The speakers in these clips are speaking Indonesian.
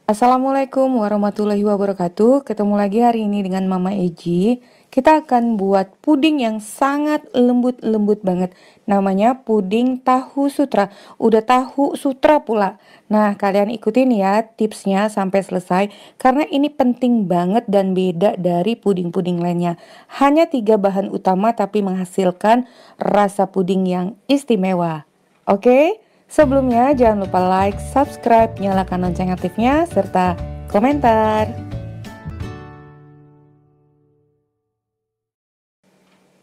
Assalamualaikum warahmatullahi wabarakatuh. Ketemu lagi hari ini dengan Mama Eji. Kita akan buat puding yang sangat lembut-lembut banget. Namanya puding tahu sutra. Udah tahu sutra pula. Nah, kalian ikutin ya tipsnya sampai selesai. Karena ini penting banget dan beda dari puding-puding lainnya. Hanya 3 bahan utama tapi menghasilkan rasa puding yang istimewa. Oke? Sebelumnya jangan lupa like, subscribe, nyalakan lonceng aktifnya, serta komentar.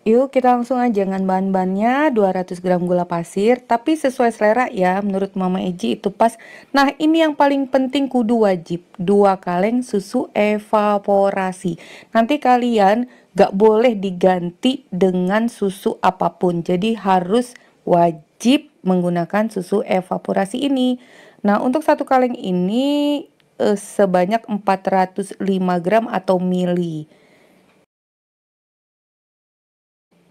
Yuk kita langsung aja dengan bahan-bahannya. 200 gram gula pasir, tapi sesuai selera ya, menurut Mama Eji itu pas. Nah ini yang paling penting kudu wajib, 2 kaleng susu evaporasi. Nanti kalian gak boleh diganti dengan susu apapun, jadi harus wajib menggunakan susu evaporasi ini. Nah untuk 1 kaleng ini sebanyak 405 gram atau mili.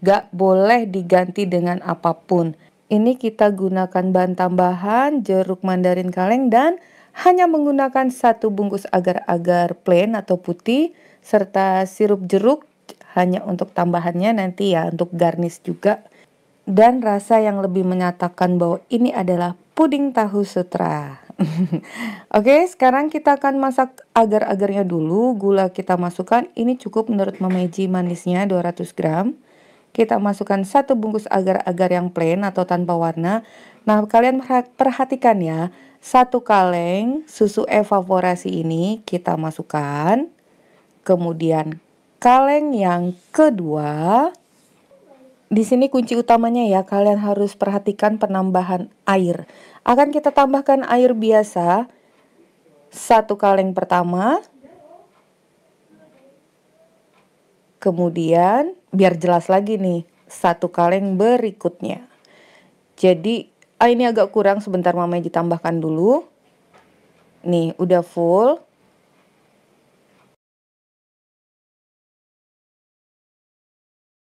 Gak boleh diganti dengan apapun. Ini kita gunakan bahan tambahan jeruk mandarin kaleng dan hanya menggunakan 1 bungkus agar-agar plain atau putih serta sirup jeruk hanya untuk tambahannya nanti ya, untuk garnish juga. Dan rasa yang lebih menyatakan bahwa ini adalah puding tahu sutra. Oke, sekarang kita akan masak agar-agarnya dulu. Gula kita masukkan, ini cukup menurut Mama Eji manisnya 200 gram. Kita masukkan 1 bungkus agar-agar yang plain atau tanpa warna. Nah, kalian perhatikan ya, 1 kaleng susu evaporasi ini kita masukkan. Kemudian kaleng yang kedua, di sini kunci utamanya ya, kalian harus perhatikan penambahan air. Akan kita tambahkan air biasa 1 kaleng pertama. Kemudian biar jelas lagi nih, 1 kaleng berikutnya. Jadi ini agak kurang, sebentar Mama ditambahkan dulu. Nih udah full.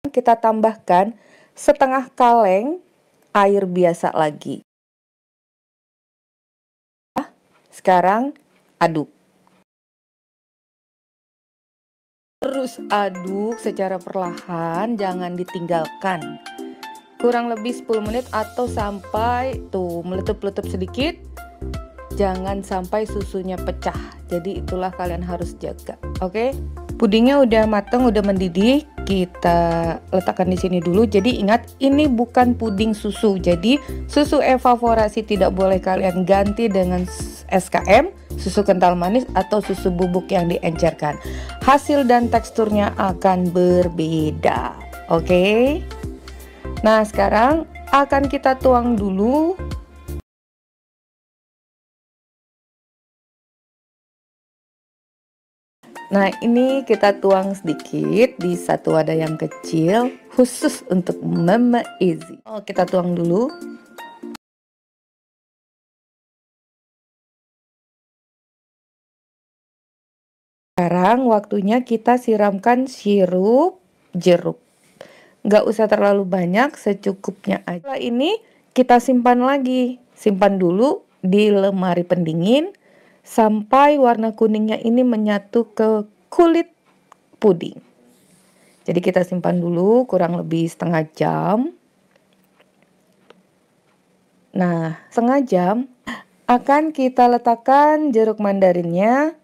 Kita tambahkan setengah kaleng air biasa lagi. Sekarang aduk. Terus aduk secara perlahan, jangan ditinggalkan. Kurang lebih 10 menit atau sampai tuh meletup-letup sedikit. Jangan sampai susunya pecah. Jadi itulah kalian harus jaga. Oke? Pudingnya udah mateng, udah mendidih. Kita letakkan di sini dulu. Jadi ingat, ini bukan puding susu. Jadi susu evaporasi tidak boleh kalian ganti dengan SKM, susu kental manis atau susu bubuk yang diencerkan. Hasil dan teksturnya akan berbeda. Oke? Nah, sekarang akan kita tuang dulu. Nah, ini kita tuang sedikit di 1 wadah yang kecil khusus untuk Mama Eji. Oh, kita tuang dulu. Sekarang waktunya kita siramkan sirup jeruk. Nggak usah terlalu banyak, secukupnya aja. Setelah ini kita simpan lagi. Simpan dulu di lemari pendingin sampai warna kuningnya ini menyatu ke kulit puding. Jadi kita simpan dulu kurang lebih setengah jam. Nah, setengah jam akan kita letakkan jeruk mandarinnya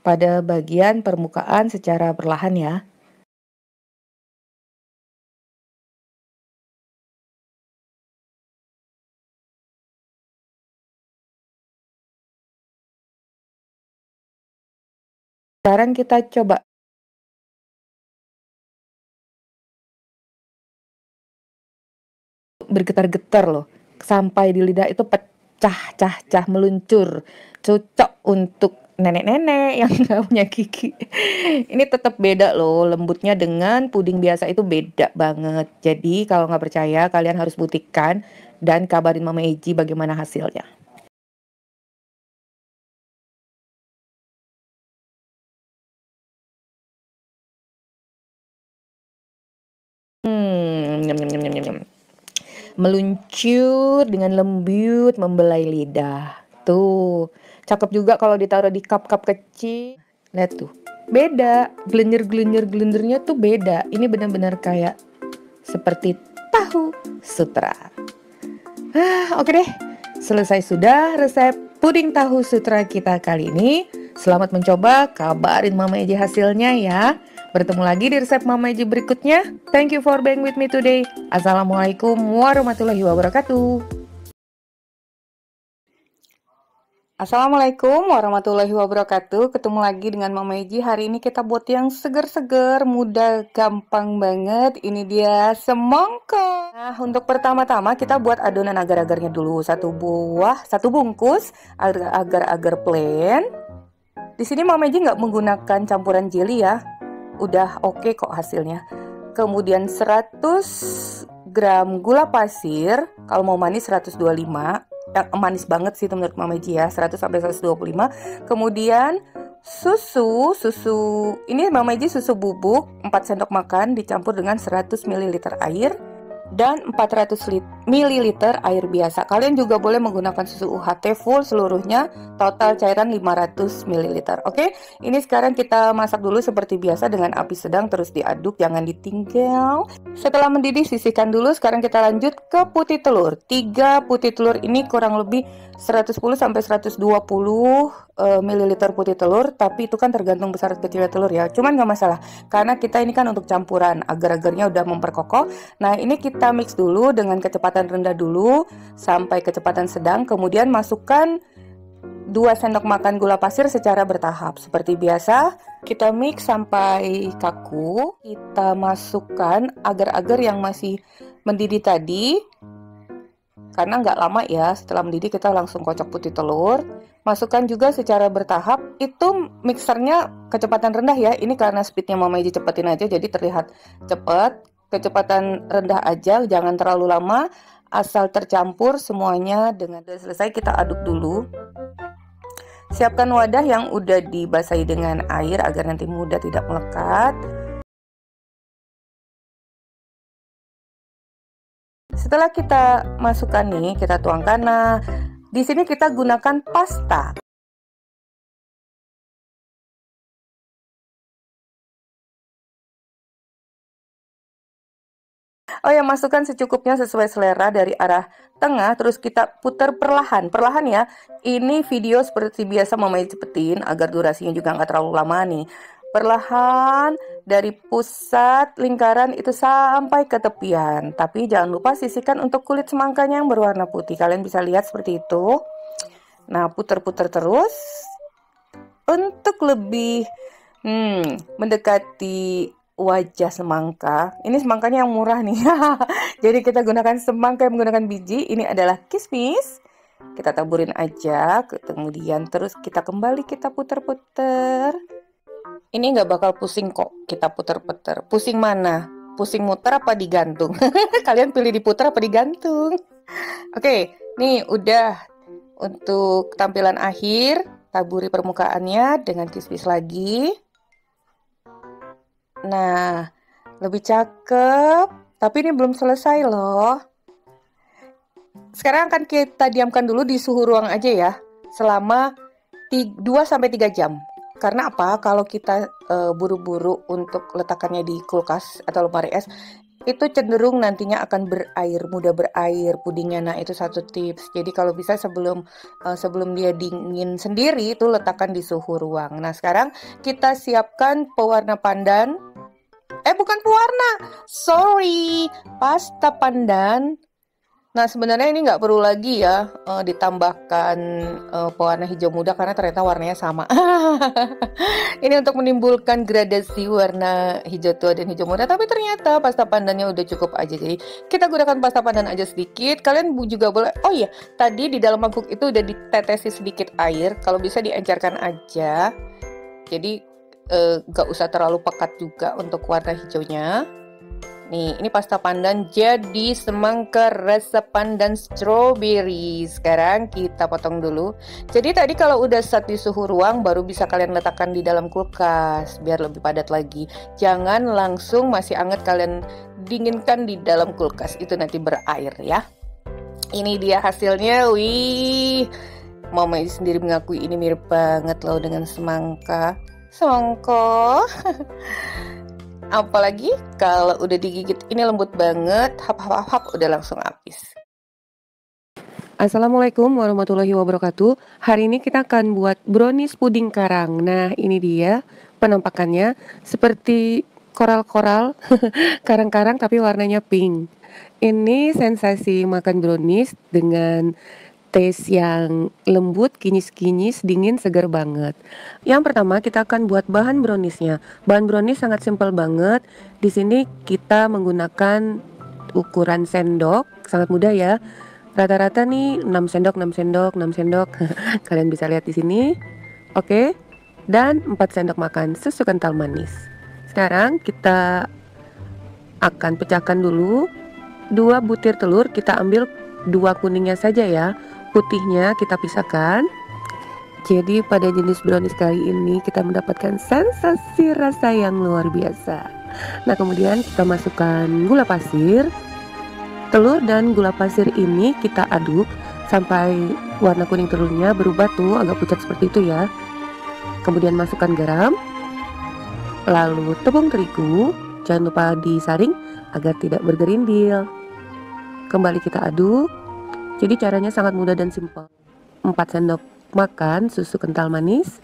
pada bagian permukaan secara perlahan ya. Sekarang kita coba. Bergetar-getar loh, sampai di lidah itu pecah-cah-cah meluncur. Cocok untuk nenek-nenek yang nggak punya gigi. Ini tetap beda loh, lembutnya dengan puding biasa itu beda banget. Jadi kalau nggak percaya kalian harus buktikan dan kabarin Mama Eji bagaimana hasilnya. Nyam, nyam, nyam, nyam. Meluncur dengan lembut membelai lidah. Tuh, cakep juga kalau ditaruh di cup-cup kecil. Lihat tuh, beda. Glenyer-glenyer-glendernya tuh beda. Ini benar-benar kayak seperti tahu sutra. Oke deh, selesai sudah resep puding tahu sutra kita kali ini. Selamat mencoba, kabarin Mama Eji hasilnya ya. Bertemu lagi di resep Mama Eji berikutnya. Thank you for being with me today. Assalamualaikum warahmatullahi wabarakatuh. Assalamualaikum warahmatullahi wabarakatuh. Ketemu lagi dengan Mama Eji. Hari ini kita buat yang seger-seger, mudah, gampang banget. Ini dia semangka. Nah, untuk pertama-tama kita buat adonan agar-agarnya dulu. Satu bungkus agar-agar plain. Di sini Mama Eji nggak menggunakan campuran jelly ya. Udah oke kok hasilnya. Kemudian 100 gram gula pasir. Kalau mau manis 125. Yang manis banget sih menurut Mama Eji ya, 100 sampai 125. Kemudian susu ini Mama Eji susu bubuk 4 sendok makan dicampur dengan 100 ml air dan 400 ml air biasa. Kalian juga boleh menggunakan susu UHT full seluruhnya, total cairan 500 ml. Oke, ini sekarang kita masak dulu seperti biasa dengan api sedang, terus diaduk, jangan ditinggal. Setelah mendidih sisihkan dulu. Sekarang kita lanjut ke putih telur. 3 putih telur ini kurang lebih 110 sampai 120 ml putih telur, tapi itu kan tergantung besar kecilnya telur ya. Cuman nggak masalah karena kita ini kan untuk campuran, agar-agarnya udah memperkokoh. Nah, ini kita mix dulu dengan kecepatan rendah dulu sampai kecepatan sedang. Kemudian masukkan 2 sendok makan gula pasir secara bertahap. Seperti biasa, kita mix sampai kaku. Kita masukkan agar-agar yang masih mendidih tadi. Karena nggak lama ya, setelah mendidih kita langsung kocok putih telur. Masukkan juga secara bertahap. Itu mixernya kecepatan rendah ya. Ini karena speednya Mama Eji cepetin aja, jadi terlihat cepat. Kecepatan rendah aja, jangan terlalu lama. Asal tercampur semuanya dengan selesai, kita aduk dulu. Siapkan wadah yang udah dibasahi dengan air agar nanti mudah tidak melekat. Setelah kita masukkan nih, kita tuangkan. Nah, di sini kita gunakan pasta. Oh ya, masukkan secukupnya sesuai selera dari arah tengah, terus kita putar perlahan ya. Ini video seperti biasa Mama Eji cepetin agar durasinya juga nggak terlalu lama nih. Perlahan dari pusat lingkaran itu sampai ke tepian. Tapi jangan lupa sisihkan untuk kulit semangkanya yang berwarna putih. Kalian bisa lihat seperti itu. Nah, putar-putar terus untuk lebih mendekati wajah semangka. Ini semangkanya yang murah nih. Jadi kita gunakan semangka yang menggunakan biji. Ini adalah kismis. Kita taburin aja. Kemudian terus kita kembali kita putar-putar. Ini nggak bakal pusing kok kita putar-putar. Pusing mana? Pusing muter apa digantung? Kalian pilih diputar apa digantung? Oke, nih udah. Untuk tampilan akhir, taburi permukaannya dengan kismis lagi. Nah, lebih cakep. Tapi ini belum selesai loh. Sekarang akan kita diamkan dulu di suhu ruang aja ya. Selama 2-3 jam. Karena apa? Kalau kita buru-buru untuk letakkannya di kulkas atau lemari es, itu cenderung nantinya akan mudah berair pudingnya. Nah, itu satu tips. Jadi kalau bisa sebelum dia dingin sendiri itu letakkan di suhu ruang. Nah, sekarang kita siapkan pewarna pandan. Bukan pewarna, sorry, pasta pandan. Nah, sebenarnya ini nggak perlu lagi ya ditambahkan pewarna hijau muda karena ternyata warnanya sama. Ini untuk menimbulkan gradasi warna hijau tua dan hijau muda, tapi ternyata pasta pandannya udah cukup aja. Jadi kita gunakan pasta pandan aja sedikit. Kalian juga boleh, oh iya, tadi di dalam mangkuk itu udah ditetesi sedikit air. Kalau bisa diencerkan aja. Jadi nggak usah terlalu pekat juga untuk warna hijaunya. Nih, ini pasta pandan jadi semangka rasa pandan strawberry. Sekarang kita potong dulu. Jadi tadi kalau udah set di suhu ruang baru bisa kalian letakkan di dalam kulkas biar lebih padat lagi. Jangan langsung masih hangat kalian dinginkan di dalam kulkas, itu nanti berair ya. Ini dia hasilnya, wih. Mama sendiri mengakui ini mirip banget loh dengan semangka. Semangka. Apalagi kalau udah digigit ini lembut banget, hap hap hap, udah langsung habis. Assalamualaikum warahmatullahi wabarakatuh. Hari ini kita akan buat brownies puding karang. Nah, ini dia penampakannya seperti koral-koral, karang-karang tapi warnanya pink. Ini sensasi makan brownies dengan taste yang lembut, kinyis-kinyis, dingin, segar banget. Yang pertama kita akan buat bahan browniesnya. Bahan brownies sangat simpel banget. Di sini kita menggunakan ukuran sendok, sangat mudah ya. Rata-rata nih 6 sendok, 6 sendok, 6 sendok. Kalian bisa lihat di sini. Oke. Dan 4 sendok makan susu kental manis. Sekarang kita akan pecahkan dulu 2 butir telur, kita ambil 2 kuningnya saja ya. Putihnya kita pisahkan. Jadi pada jenis brownies kali ini kita mendapatkan sensasi rasa yang luar biasa. Nah, kemudian kita masukkan gula pasir. Telur dan gula pasir ini kita aduk sampai warna kuning telurnya berubah tuh agak pucat seperti itu ya. Kemudian masukkan garam. Lalu tepung terigu, jangan lupa disaring agar tidak bergerindil. Kembali kita aduk. Jadi caranya sangat mudah dan simpel. 4 sendok makan susu kental manis.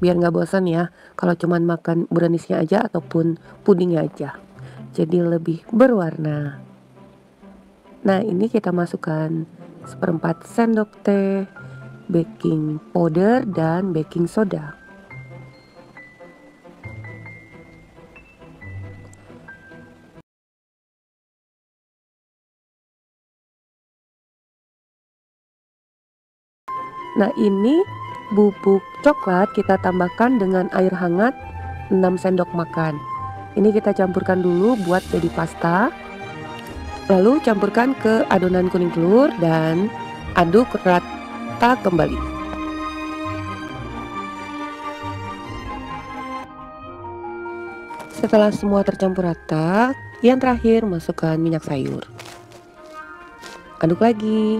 Biar nggak bosan ya kalau cuman makan browniesnya aja ataupun pudingnya aja. Jadi lebih berwarna. Nah, ini kita masukkan 1/4 sendok teh baking powder dan baking soda. Nah, ini bubuk coklat kita tambahkan dengan air hangat 6 sendok makan. Ini kita campurkan dulu buat jadi pasta. Lalu campurkan ke adonan kuning telur dan aduk rata kembali. Setelah semua tercampur rata, yang terakhir masukkan minyak sayur. Aduk lagi.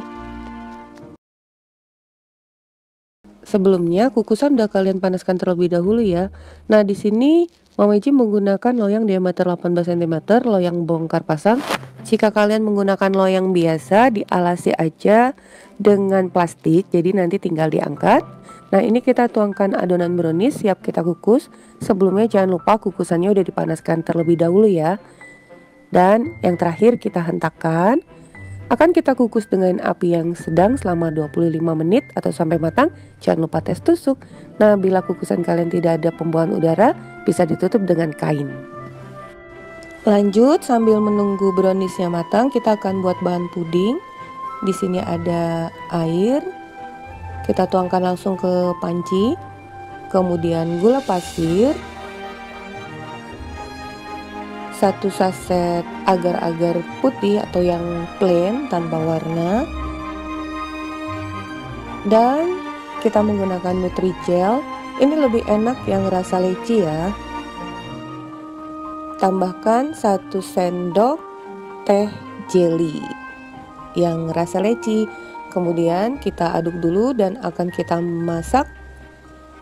Sebelumnya kukusan udah kalian panaskan terlebih dahulu ya. Nah, di sini Mama Iji menggunakan loyang diameter 18 cm, loyang bongkar pasang. Jika kalian menggunakan loyang biasa, dialasi aja dengan plastik, jadi nanti tinggal diangkat. Nah, ini kita tuangkan adonan brownies siap kita kukus. Sebelumnya jangan lupa kukusannya udah dipanaskan terlebih dahulu ya. Dan yang terakhir kita hentakkan. Akan kita kukus dengan api yang sedang selama 25 menit atau sampai matang. Jangan lupa tes tusuk. Nah, bila kukusan kalian tidak ada pembawaan udara, bisa ditutup dengan kain. Lanjut, sambil menunggu browniesnya matang, kita akan buat bahan puding. Di sini ada air. Kita tuangkan langsung ke panci. Kemudian gula pasir. 1 saset agar-agar putih atau yang plain tanpa warna. Dan kita menggunakan Nutrijel. Ini lebih enak yang rasa leci ya. Tambahkan 1 sendok teh jelly yang rasa leci. Kemudian kita aduk dulu dan akan kita masak.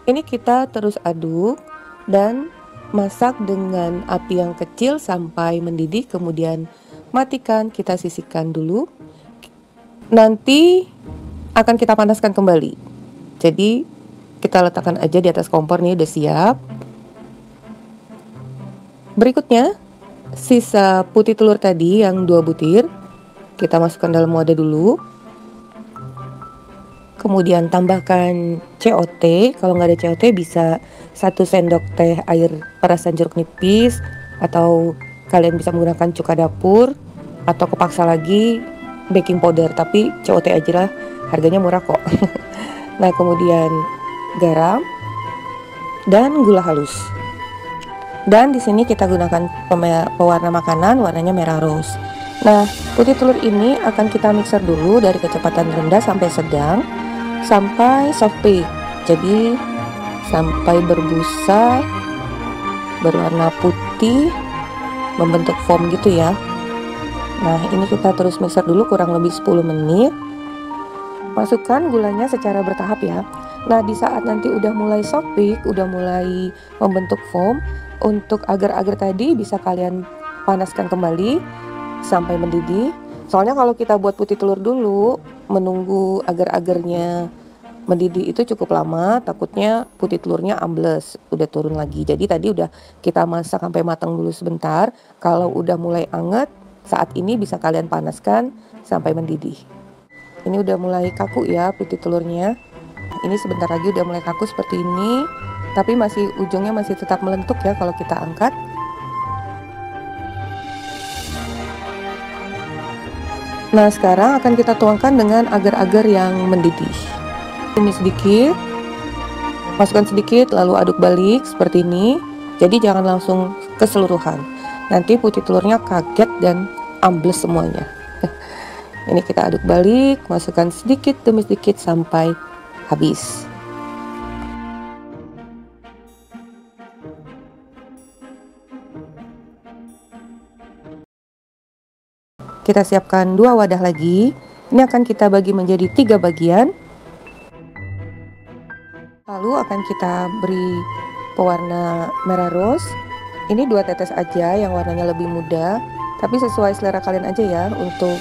Ini kita terus aduk dan masak dengan api yang kecil sampai mendidih, kemudian matikan, kita sisihkan dulu. Nanti akan kita panaskan kembali. Jadi kita letakkan aja di atas kompor nih, udah siap. Berikutnya sisa putih telur tadi yang 2 butir kita masukkan dalam wadah dulu. Kemudian tambahkan COT, kalau nggak ada COT bisa 1 sendok teh air perasan jeruk nipis, atau kalian bisa menggunakan cuka dapur, atau kepaksa lagi baking powder, tapi COT aja lah, harganya murah kok. Nah, kemudian garam dan gula halus. Dan di sini kita gunakan pewarna makanan, warnanya merah rose. Nah, putih telur ini akan kita mixer dulu dari kecepatan rendah sampai sedang, sampai soft bake. Jadi sampai berbusa, berwarna putih, membentuk foam gitu ya. Nah, ini kita terus mixer dulu kurang lebih 10 menit. Masukkan gulanya secara bertahap ya. Nah, di saat nanti udah mulai sopik, udah mulai membentuk foam, untuk agar-agar tadi bisa kalian panaskan kembali sampai mendidih. Soalnya kalau kita buat putih telur dulu, menunggu agar-agarnya mendidih itu cukup lama, takutnya putih telurnya ambles, udah turun lagi. Jadi tadi udah kita masak sampai matang dulu sebentar. Kalau udah mulai anget, saat ini bisa kalian panaskan sampai mendidih. Ini udah mulai kaku ya putih telurnya. Ini sebentar lagi udah mulai kaku seperti ini, tapi ujungnya masih tetap melentuk ya kalau kita angkat. Nah, sekarang akan kita tuangkan dengan agar-agar yang mendidih. Tumis sedikit, masukkan sedikit, lalu aduk balik seperti ini. Jadi jangan langsung keseluruhan. Nanti putih telurnya kaget dan ambles semuanya. Ini kita aduk balik, masukkan sedikit demi sedikit sampai habis. Kita siapkan 2 wadah lagi. Ini akan kita bagi menjadi 3 bagian. Lalu akan kita beri pewarna merah rose. Ini 2 tetes aja yang warnanya lebih muda. Tapi sesuai selera kalian aja ya untuk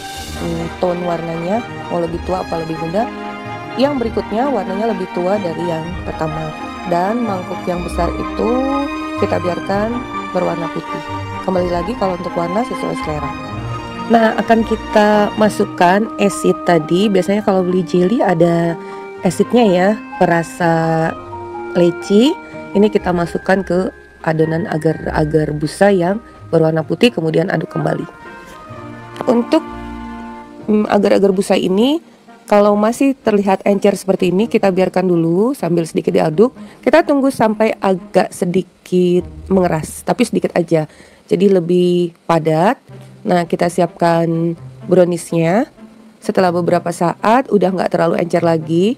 tone warnanya, mau lebih tua apa lebih muda. Yang berikutnya warnanya lebih tua dari yang pertama. Dan mangkuk yang besar itu kita biarkan berwarna putih. Kembali lagi kalau untuk warna sesuai selera. Nah, akan kita masukkan acid tadi. Biasanya kalau beli jelly ada acidnya ya, perasa leci. Ini kita masukkan ke adonan agar-agar busa yang berwarna putih, kemudian aduk kembali. Untuk agar-agar busa ini, kalau masih terlihat encer seperti ini, kita biarkan dulu sambil sedikit diaduk. Kita tunggu sampai agak sedikit mengeras, tapi sedikit aja, jadi lebih padat. Nah, kita siapkan browniesnya. Setelah beberapa saat udah nggak terlalu encer lagi,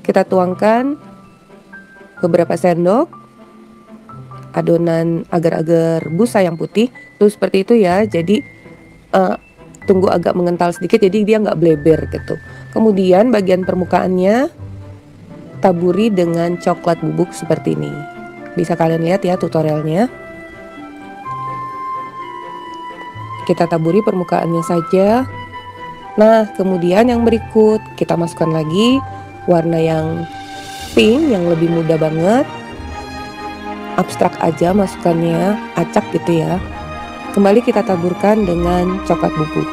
kita tuangkan beberapa sendok adonan agar-agar busa yang putih. Tuh seperti itu ya, jadi tunggu agak mengental sedikit, jadi dia nggak bleber gitu. Kemudian bagian permukaannya taburi dengan coklat bubuk seperti ini. Bisa kalian lihat ya tutorialnya. Kita taburi permukaannya saja. Nah, kemudian yang berikut kita masukkan lagi warna yang pink yang lebih muda banget. Abstrak aja masukannya, acak gitu ya. Kembali kita taburkan dengan coklat bubuk.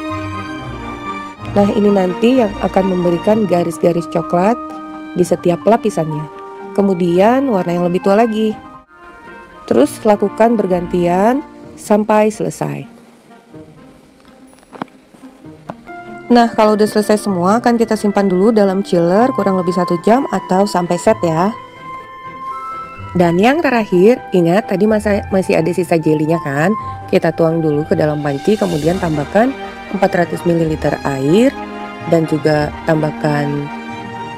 Nah, ini nanti yang akan memberikan garis-garis coklat di setiap lapisannya. Kemudian warna yang lebih tua lagi. Terus lakukan bergantian sampai selesai. Nah, kalau udah selesai semua akan kita simpan dulu dalam chiller kurang lebih 1 jam atau sampai set ya. Dan yang terakhir, ingat tadi masih ada sisa jelinya kan? Kita tuang dulu ke dalam panci, kemudian tambahkan 400 ml air dan juga tambahkan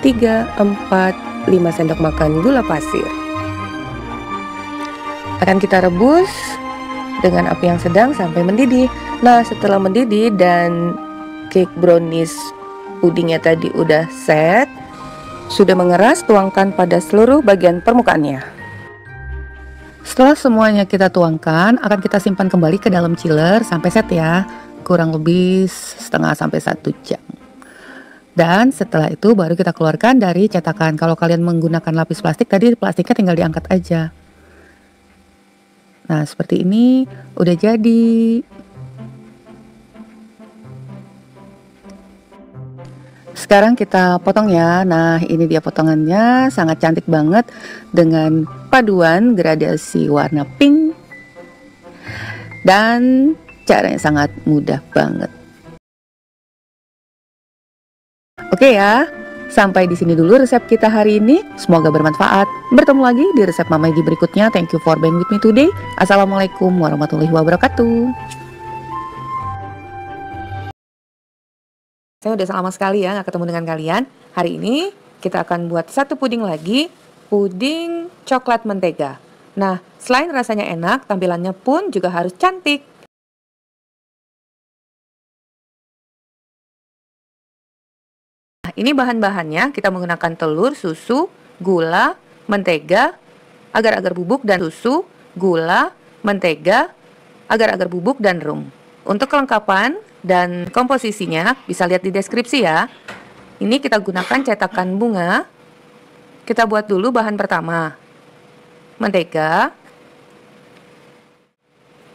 3, 4, 5 sendok makan gula pasir. Akan kita rebus dengan api yang sedang sampai mendidih. Nah, setelah mendidih dan cake brownies pudingnya tadi udah set, sudah mengeras, tuangkan pada seluruh bagian permukaannya. Setelah semuanya kita tuangkan, akan kita simpan kembali ke dalam chiller sampai set ya, kurang lebih setengah sampai 1 jam. Dan setelah itu baru kita keluarkan dari cetakan. Kalau kalian menggunakan lapis plastik, tadi plastiknya tinggal diangkat aja. Nah, seperti ini udah jadi. Sekarang kita potong ya. Nah, ini dia potongannya, sangat cantik banget dengan paduan gradasi warna pink dan caranya sangat mudah banget. Oke ya, sampai di sini dulu resep kita hari ini. Semoga bermanfaat. Bertemu lagi di resep Mama Egi berikutnya. Thank you for being with me today. Assalamualaikum warahmatullahi wabarakatuh. Saya udah lama sekali ya nggak ketemu dengan kalian. Hari ini kita akan buat satu puding lagi, puding coklat mentega. Nah, selain rasanya enak, tampilannya pun juga harus cantik. Nah, ini bahan-bahannya. Kita menggunakan telur, susu, gula, mentega, agar-agar bubuk, dan susu, gula, mentega, agar-agar bubuk, dan rum. Untuk kelengkapan dan komposisinya bisa lihat di deskripsi ya. Ini kita gunakan cetakan bunga. Kita buat dulu bahan pertama. Mentega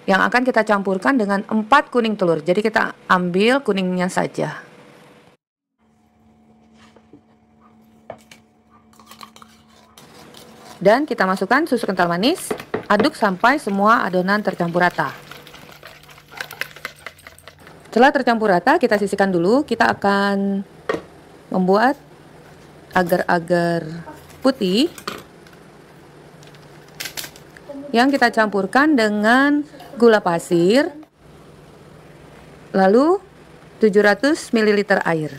yang akan kita campurkan dengan 4 kuning telur. Jadi kita ambil kuningnya saja. Dan kita masukkan susu kental manis. Aduk sampai semua adonan tercampur rata. Setelah tercampur rata, kita sisihkan dulu. Kita akan membuat agar-agar putih yang kita campurkan dengan gula pasir, lalu 700 ml air.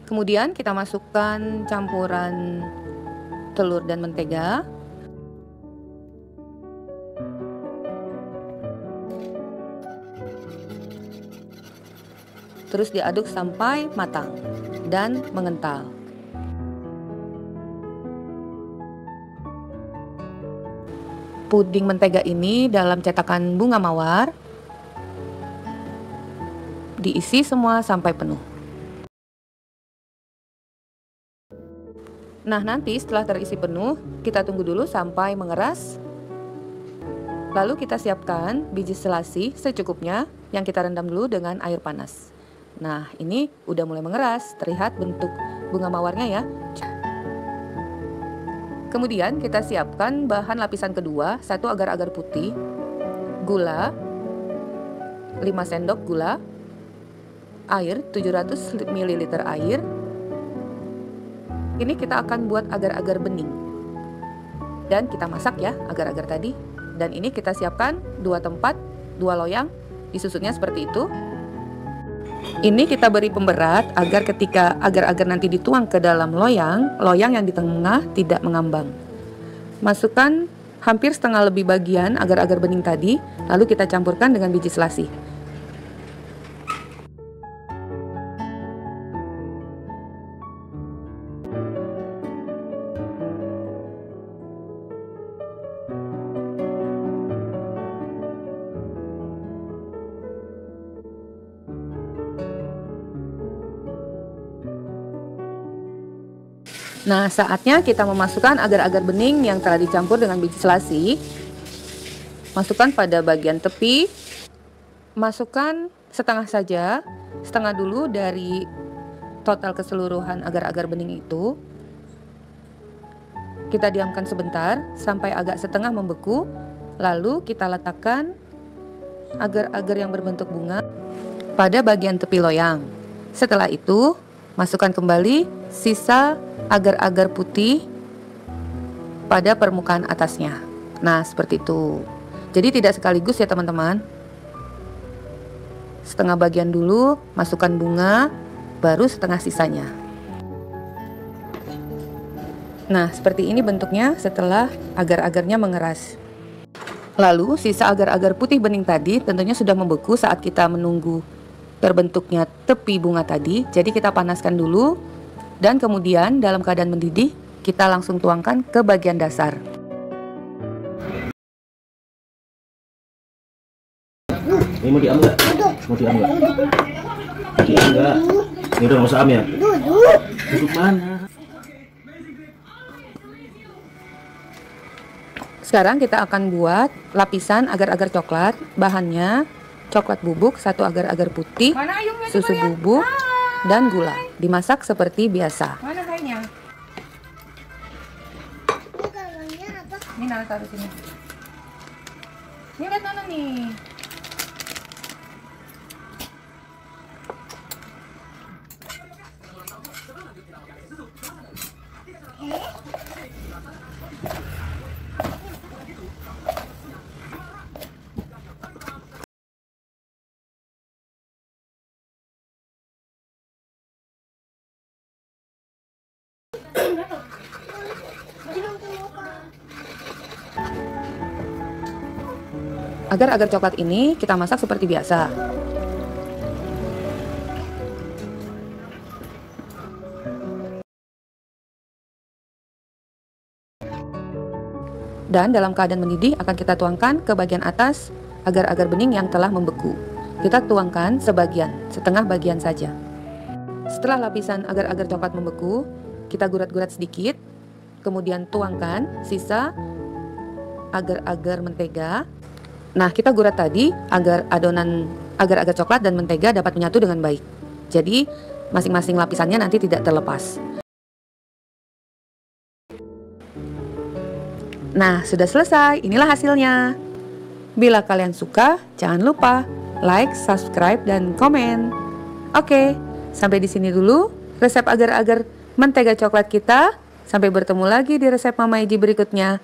Kemudian kita masukkan campuran telur dan mentega. Terus diaduk sampai matang dan mengental. Puding mentega ini dalam cetakan bunga mawar diisi semua sampai penuh. Nah, nanti setelah terisi penuh, kita tunggu dulu sampai mengeras. Lalu kita siapkan biji selasi secukupnya yang kita rendam dulu dengan air panas. Nah, ini udah mulai mengeras, terlihat bentuk bunga mawarnya ya. Kemudian kita siapkan bahan lapisan kedua, 1 agar-agar putih, gula, 5 sendok gula, air, 700 ml air. Ini kita akan buat agar-agar bening. Dan kita masak ya agar-agar tadi. Dan ini kita siapkan 2 tempat, 2 loyang, disusutnya seperti itu. Ini kita beri pemberat agar ketika agar-agar nanti dituang ke dalam loyang, loyang yang di tengah tidak mengambang. Masukkan hampir setengah lebih bagian agar-agar bening tadi, lalu kita campurkan dengan biji selasi. Nah, saatnya kita memasukkan agar-agar bening yang telah dicampur dengan biji selasi. Masukkan pada bagian tepi. Masukkan setengah saja, setengah dulu dari total keseluruhan agar-agar bening itu. Kita diamkan sebentar sampai agak setengah membeku. Lalu kita letakkan agar-agar yang berbentuk bunga pada bagian tepi loyang. Setelah itu, masukkan kembali sisa agar-agar putih pada permukaan atasnya. Nah, seperti itu. Jadi tidak sekaligus ya teman-teman. Setengah bagian dulu, masukkan bunga, baru setengah sisanya. Nah, seperti ini bentuknya setelah agar-agarnya mengeras. Lalu, sisa agar-agar putih bening tadi tentunya sudah membeku saat kita menunggu terbentuknya tepi bunga tadi. Jadi kita panaskan dulu. Dan kemudian dalam keadaan mendidih, kita langsung tuangkan ke bagian dasar. Ini mau diam nggak? Mau diam nggak? Diam nggak? Ini udah nggak usah am ya? Duduk mana? Sekarang kita akan buat lapisan agar-agar coklat. Bahannya coklat bubuk, 1 agar-agar putih, susu bubuk, dan gula. Dimasak seperti biasa. Mana kayaknya? Ini galonnya apa? Ini Nala taruh sini. Ini lihat mana nih? Agar-agar coklat ini kita masak seperti biasa. Dan dalam keadaan mendidih akan kita tuangkan ke bagian atas agar-agar bening yang telah membeku. Kita tuangkan sebagian, setengah bagian saja. Setelah lapisan agar-agar coklat membeku, kita gurat-gurat sedikit, kemudian tuangkan sisa agar-agar mentega. Nah, kita gurat tadi agar adonan agar-agar coklat dan mentega dapat menyatu dengan baik. Jadi, masing-masing lapisannya nanti tidak terlepas. Nah, sudah selesai. Inilah hasilnya. Bila kalian suka, jangan lupa like, subscribe, dan komen. Oke, sampai di sini dulu resep agar-agar mentega coklat kita. Sampai bertemu lagi di resep Mama Iji berikutnya.